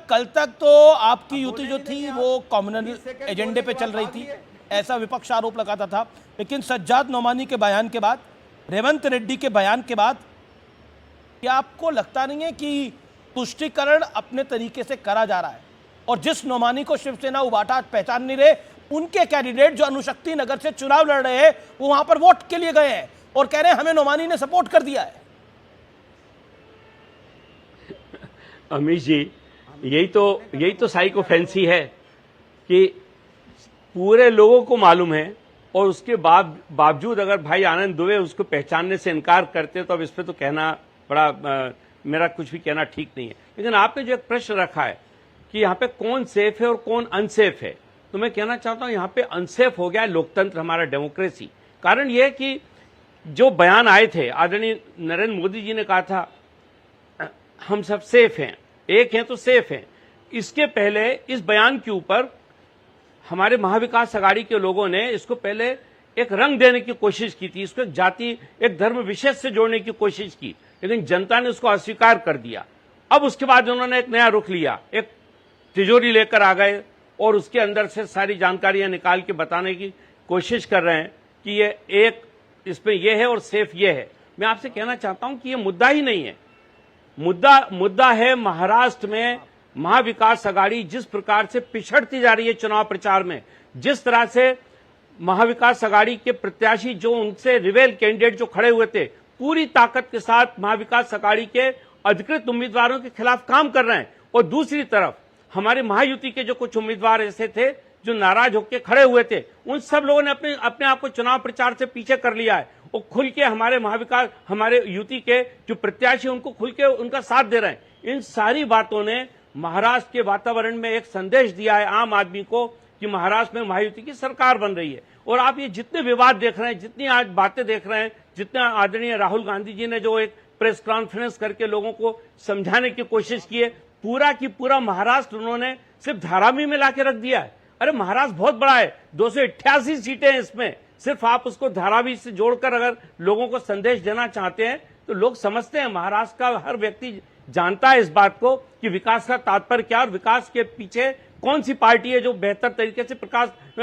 कल तक तो आपकी युति जो थी वो कॉम्युनल एजेंडे पे चल रही थी, ऐसा विपक्ष आरोप लगाता था। लेकिन सज्जाद नोमानी के बयान के बाद, रेवंत रेड्डी के बयान के बाद, क्या आपको लगता नहीं है कि तुष्टीकरण अपने तरीके से करा जा रहा है? और जिस नोमानी को शिवसेना उबाटा पहचान नहीं रहे, उनके कैंडिडेट जो अनुशक्ति नगर से चुनाव लड़ रहे हैं वो वहां पर वोट के लिए गए हैं और कह रहे हैं हमें नोमानी ने सपोर्ट कर दिया है। अमीश जी, यही तो साइको फैंसी है कि पूरे लोगों को मालूम है और उसके बावजूद अगर भाई आनंद दुबे उसको पहचानने से इनकार करते तो अब इस पे तो कहना बड़ा मेरा कुछ भी कहना ठीक नहीं है। लेकिन आपने जो एक प्रश्न रखा है कि यहाँ पे कौन सेफ है और कौन अनसेफ है, तो मैं कहना चाहता हूं यहाँ पे अनसेफ हो गया है लोकतंत्र, हमारा डेमोक्रेसी। कारण यह कि जो बयान आए थे, आदरणीय नरेंद्र मोदी जी ने कहा था हम सब सेफ हैं, एक हैं तो सेफ हैं। इसके पहले इस बयान के ऊपर हमारे महाविकास अघाड़ी के लोगों ने इसको पहले एक रंग देने की कोशिश की थी, इसको एक जाति, एक धर्म विशेष से जोड़ने की कोशिश की, लेकिन जनता ने उसको अस्वीकार कर दिया। अब उसके बाद उन्होंने एक नया रुख लिया, एक तिजोरी लेकर आ गए और उसके अंदर से सारी जानकारियां निकाल के बताने की कोशिश कर रहे हैं कि ये एक इसमें यह है और सेफ ये है। मैं आपसे कहना चाहता हूं कि ये मुद्दा ही नहीं है। मुद्दा है महाराष्ट्र में महाविकास अघाड़ी जिस प्रकार से पिछड़ती जा रही है चुनाव प्रचार में, जिस तरह से महाविकास अघाड़ी के प्रत्याशी जो उनसे रिवेल कैंडिडेट जो खड़े हुए थे पूरी ताकत के साथ महाविकास अघाड़ी के अधिकृत उम्मीदवारों के खिलाफ काम कर रहे हैं, और दूसरी तरफ हमारे महायुति के जो कुछ उम्मीदवार ऐसे थे जो नाराज होकर खड़े हुए थे, उन सब लोगों ने अपने आप को चुनाव प्रचार से पीछे कर लिया है। वो खुल के हमारे युति के जो प्रत्याशी उनको खुल के उनका साथ दे रहे हैं। इन सारी बातों ने महाराष्ट्र के वातावरण में एक संदेश दिया है आम आदमी को कि महाराष्ट्र में महायुति की सरकार बन रही है। और आप ये जितने विवाद देख रहे हैं, जितनी आज बातें देख रहे हैं, जितना आदरणीय राहुल गांधी जी ने जो एक प्रेस कॉन्फ्रेंस करके लोगों को समझाने की कोशिश की है, पूरा की पूरा महाराष्ट्र उन्होंने सिर्फ धारावी में लाके रख दिया है। अरे महाराष्ट्र बहुत बड़ा है, 288 सीटें हैं इसमें, सिर्फ आप उसको धारावी से जोड़कर अगर लोगों को संदेश देना चाहते हैं तो लोग समझते हैं, महाराष्ट्र का हर व्यक्ति जानता है इस बात को कि विकास का तात्पर्य क्या और विकास के पीछे कौन सी पार्टी है जो बेहतर तरीके से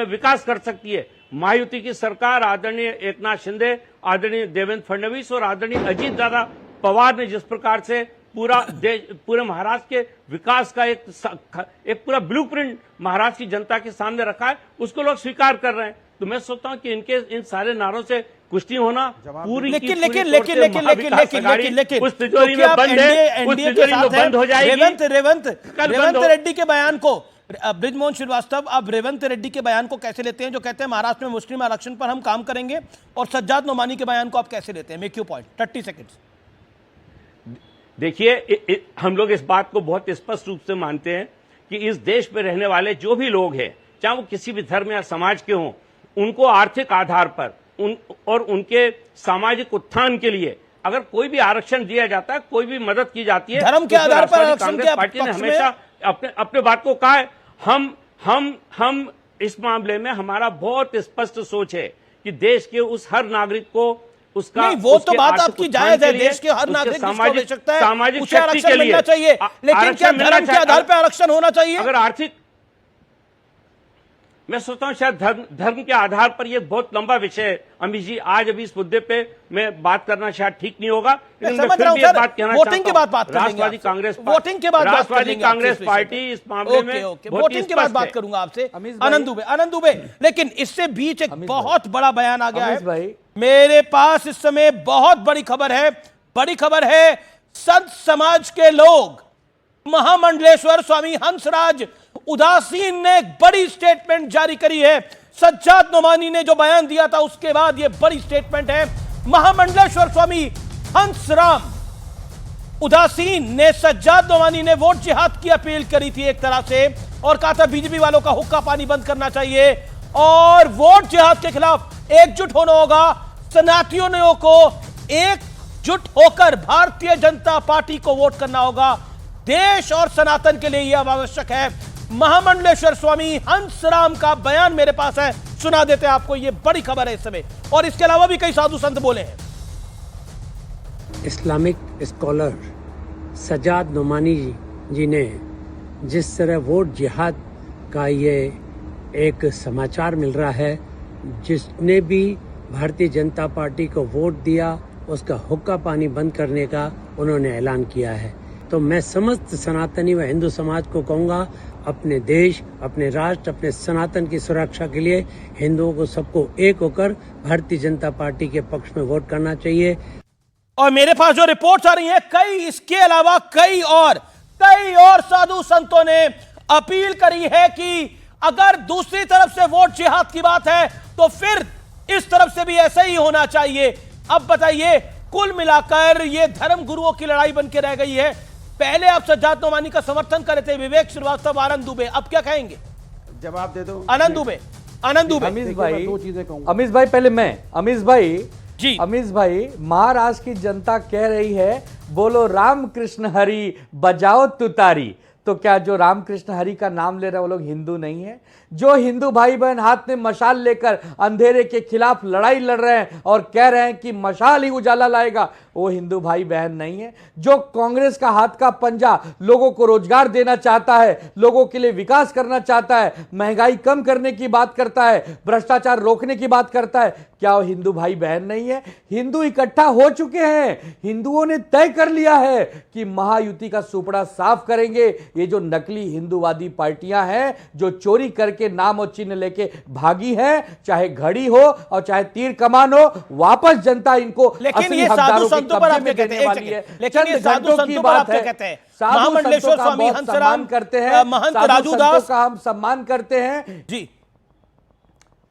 विकास कर सकती है। महायुति की सरकार, आदरणीय एकनाथ शिंदे, आदरणीय देवेंद्र फडणवीस और आदरणीय अजीत दादा पवार ने जिस प्रकार से पूरे महाराष्ट्र के विकास का एक पूरा ब्लूप्रिंट महाराष्ट्र की जनता के सामने रखा है, उसको लोग स्वीकार कर रहे हैं। तो मैं सोचता हूं कि इन सारे नारों से कुश्ती होना पूरी लेकिन उस तिजोरी में बंद है, उस तिजोरी में बंद हो जाएगी। रेवंत रेड्डी के बयान को, बृजमोहन श्रीवास्तव, आप रेवंत रेड्डी के बयान को कैसे लेते हैं जो कहते हैं महाराष्ट्र में मुस्लिम आरक्षण पर हम काम करेंगे, और सज्जाद नोमानी के बयान को आप कैसे लेते हैं? Make you point, 30 seconds. देखिए, हम लोग इस बात को बहुत स्पष्ट रूप से मानते हैं कि इस देश में रहने वाले जो भी लोग हैं, चाहे वो किसी भी धर्म या समाज के हों, उनको आर्थिक आधार पर और उनके सामाजिक उत्थान के लिए अगर कोई भी आरक्षण दिया जाता है, कोई भी मदद की जाती है, धर्म के आधार पर कांग्रेस पार्टी ने हमेशा अपने बात को कहा है। हम इस मामले में हमारा बहुत स्पष्ट सोच है कि देश के उस हर नागरिक को उसका नहीं, वो तो बात आपकी जायज है, देश के हर नागरिक जिसको आवश्यकता है उसे आरक्षण मिलना चाहिए, लेकिन क्या धर्म के आधार पर आरक्षण होना चाहिए? अगर आर्थिक, मैं सोचता हूं शायद धर्म के आधार पर यह बहुत लंबा विषय है अमीश जी, आज अभी इस मुद्दे पे मैं बात करना शायद ठीक नहीं होगा, लेकिन मैं फिर भी एक बात कहना वोटिंग के बाद बात करेंगे। राष्ट्रवादी कांग्रेस पार्टी इस मामले में वोटिंग के बाद बात करूंगा आपसे। आनंद दुबे, लेकिन इससे बीच एक बहुत बड़ा बयान आ गया है मेरे पास इस समय, बहुत बड़ी खबर है। संत समाज के लोग, महामंडलेश्वर स्वामी हंसराज उदासीन ने एक बड़ी स्टेटमेंट जारी करी है। सज्जाद नोमानी ने जो बयान दिया था उसके बाद यह बड़ी स्टेटमेंट है। महामंडलेश्वर स्वामी हंसराम उदासीन ने, सज्जाद नोमानी ने वोट जिहाद की अपील करी थी एक तरह से, और कहा था बीजेपी वालों का हुक्का पानी बंद करना चाहिए और वोट जिहाद के खिलाफ एकजुट होना होगा। सनातनियों को एकजुट होकर भारतीय जनता पार्टी को वोट करना होगा। देश और सनातन के लिए यह आवश्यक है। महामंडलेश्वर स्वामी हंसराम का बयान मेरे पास है, सुना देते हैं आपको। यह बड़ी खबर है इस समय, और इसके अलावा भी कई साधु संत बोले हैं। इस्लामिक स्कॉलर सज्जाद नोमानी जी ने जिस तरह वोट जिहाद का ये एक समाचार मिल रहा है, जिसने भी भारतीय जनता पार्टी को वोट दिया उसका हुक्का पानी बंद करने का उन्होंने ऐलान किया है। तो मैं समस्त सनातनी व हिंदू समाज को कहूँगा, अपने देश, अपने राष्ट्र, अपने सनातन की सुरक्षा के लिए हिंदुओं को सबको एक होकर भारतीय जनता पार्टी के पक्ष में वोट करना चाहिए। और मेरे पास जो रिपोर्ट्स आ रही हैं, इसके अलावा कई और साधु संतों ने अपील करी है कि अगर दूसरी तरफ से वोट जिहाद की बात है तो फिर इस तरफ से भी ऐसा ही होना चाहिए। अब बताइए, कुल मिलाकर ये धर्म गुरुओं की लड़ाई बन के रह गई है। पहले आप सज्जाद नोमानी का समर्थन कर रहे थे, विवेक श्रीवास्तव, आनंद दुबे, अब क्या कहेंगे? जवाब दे दो। आनंद दुबे। अमीश भाई, दो चीजें कहूंगा। अमीश भाई पहले मैं, अमीश भाई जी, अमीश भाई, महाराष्ट्र की जनता कह रही है बोलो राम कृष्ण हरि बजाओ तुतारी। तो क्या जो रामकृष्ण हरि का नाम ले रहे हैं वो लोग हिंदू नहीं है? जो हिंदू भाई बहन हाथ में मशाल लेकर अंधेरे के खिलाफ लड़ाई लड़ रहे हैं और कह रहे हैं कि मशाल ही उजाला लाएगा, वो हिंदू भाई बहन नहीं है। जो कांग्रेस का हाथ का पंजा लोगों को रोजगार देना चाहता है, लोगों के लिए विकास करना चाहता है, महंगाई कम करने की बात करता है, भ्रष्टाचार रोकने की बात करता है, क्या वो हिंदू भाई बहन नहीं है? हिंदू इकट्ठा हो चुके हैं। हिंदुओं ने तय कर लिया है कि महायुति का सुपड़ा साफ करेंगे। ये जो नकली हिंदूवादी पार्टियां हैं, जो चोरी करके नाम और चिन्ह लेके भागी है, चाहे घड़ी हो और चाहे तीर कमान हो, वापस जनता इनको लेकिन ये साधु संतों पर आप क्या कहते हैं? लेकिन ये साधु संतों पर आप क्या कहते हैं? महामंडलेश्वर स्वामी हंसराम करते हैं, महंत राजूदास का हम सम्मान करते हैं जी।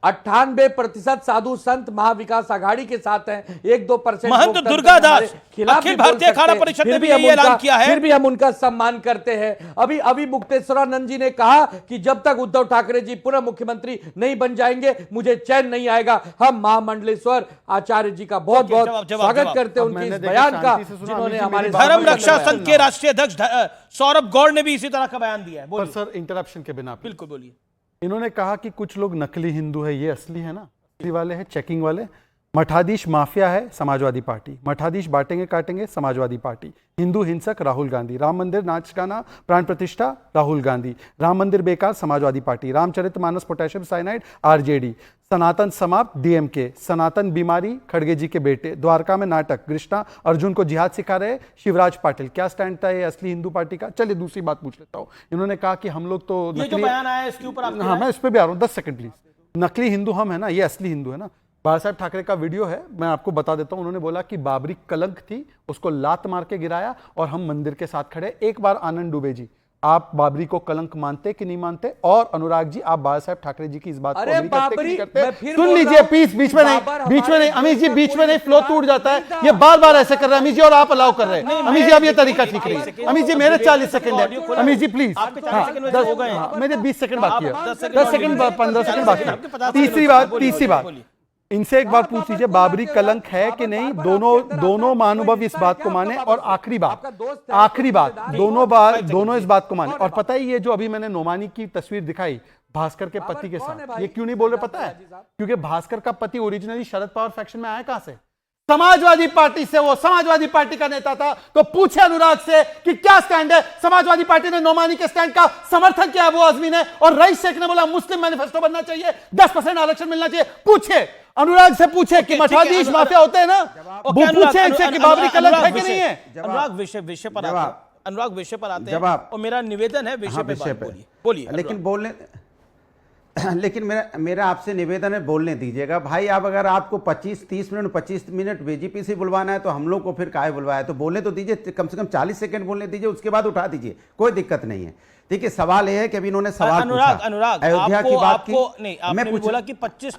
98% साधु संत महाविकास आघाड़ी के साथ हैं। 1-2% महंत दुर्गादास अखिल भारतीय अखाड़ा परिषद ने भी यही ऐलान किया है। फिर भी हम उनका सम्मान करते हैं। अभी मुक्तेश्वरानंद जी ने कहा कि जब तक उद्धव ठाकरे जी पुनः मुख्यमंत्री नहीं बन जाएंगे मुझे चैन नहीं आएगा। हम महामंडलेश्वर आचार्य जी का बहुत बहुत स्वागत करते हैं उनके इस बयान का, जिन्होंने हमारे धर्म रक्षा संघ के राष्ट्रीय अध्यक्ष सौरभ गौड़ ने भी इसी तरह का बयान दिया है। सर, इंटरप्शन के बिना बिल्कुल बोलिए। इन्होंने कहा कि कुछ लोग नकली हिंदू है, ये असली है ना, असली वाले हैं, चेकिंग वाले। मठाधीश माफिया है समाजवादी पार्टी, मठाधीश बांटेंगे काटेंगे समाजवादी पार्टी, हिंदू हिंसक राहुल गांधी, राम मंदिर नाच गाना प्राण प्रतिष्ठा राहुल गांधी, राम मंदिर बेकार Samajwadi party, Ramcharitmanas potassium cyanide RJD, Sanatan समाप्त डीएमके, सनातन बीमारी खड़गे जी के बेटे, द्वारका में नाटक, कृष्णा अर्जुन को जिहाद सिखा रहे शिवराज पाटिल। क्या स्टैंड था ये असली हिंदू पार्टी का? चलिए दूसरी बात पूछ लेता हूं। इन्होंने कहा कि हम लोग तो ये जो बयान आया है इसके ऊपर आप, हाँ मैं इस पे भी आ रहा हूँ, 10 सेकंड प्लीज। नकली हिंदू हम है ना, ये असली हिंदू है ना। बाला साहब ठाकरे का वीडियो है, मैं आपको बता देता हूं। उन्होंने बोला कि बाबरी कलंक थी, उसको लात मार के गिराया और हम मंदिर के साथ खड़े। एक बार आनंद दुबे जी, आप बाबरी को कलंक मानते कि नहीं मानते? और अनुराग जी, आप बाला साहब ठाकरे जी की इस बात को अग्री करते कि नहीं करते? सुन लीजिए प्लीज, बीच में नहीं अमीश जी, बीच में नहीं, फ्लो टूट जाता है। ये बार बार ऐसे कर रहे हैं अमीश जी, और आप अलाउ कर रहे हैं। अमीश जी, अब ये तरीका ठीक नहीं है। अमीश जी, मेरे 40 सेकंड है। अमीश जी प्लीज, मेरे 20 सेकंड बाकी है, 10 सेकंड 15 सेकंड बाकी है। तीसरी बात, इनसे एक बात पूछ लीजिए, बाबरी कलंक है कि नहीं? दोनों महानुभाव इस बात को माने। और आखिरी बात, दोनों इस बात को माने। और पता है, ये जो अभी मैंने नोमानी की तस्वीर दिखाई भास्कर के पति के साथ, ये क्यों नहीं बोल रहे पता है? क्योंकि भास्कर का पति ओरिजिनली शरद पवार फैक्शन में आया कहां से? समाजवादी पार्टी से। वो समाजवादी पार्टी का नेता था। तो पूछे अनुराग से कि क्या स्टैंड है। समाजवादी पार्टी ने नोमानी के स्टैंड का समर्थन किया अबू आजमी ने, और रईस शेख ने बोला मुस्लिम मैनिफेस्टो बनना चाहिए, 10% आरक्षण मिलना चाहिए। पूछे अनुराग से, पूछे कि मठाधीश माफिया होते हैं ना, वो पूछे इनसे कि बाबरी कलंक है कि नहीं है। अनुराग विषय पर आते हैं, और मेरा निवेदन है विषय पे बोलिए। लेकिन मेरा आपसे निवेदन है, बोलने दीजिएगा भाई। आप अगर आपको 25 मिनट बीजेपी से बुलवाना है तो हम लोग को फिर काहे बुलवाया? तो बोलने तो दीजिए, कम से कम 40 सेकंड बोलने दीजिए, उसके बाद उठा दीजिए, कोई दिक्कत नहीं है। ठीक है, सवाल यह है कि अभी इन्होंने सवाल अनुराग अयोध्या की बात की, नहीं, आपने बोला कि 25-30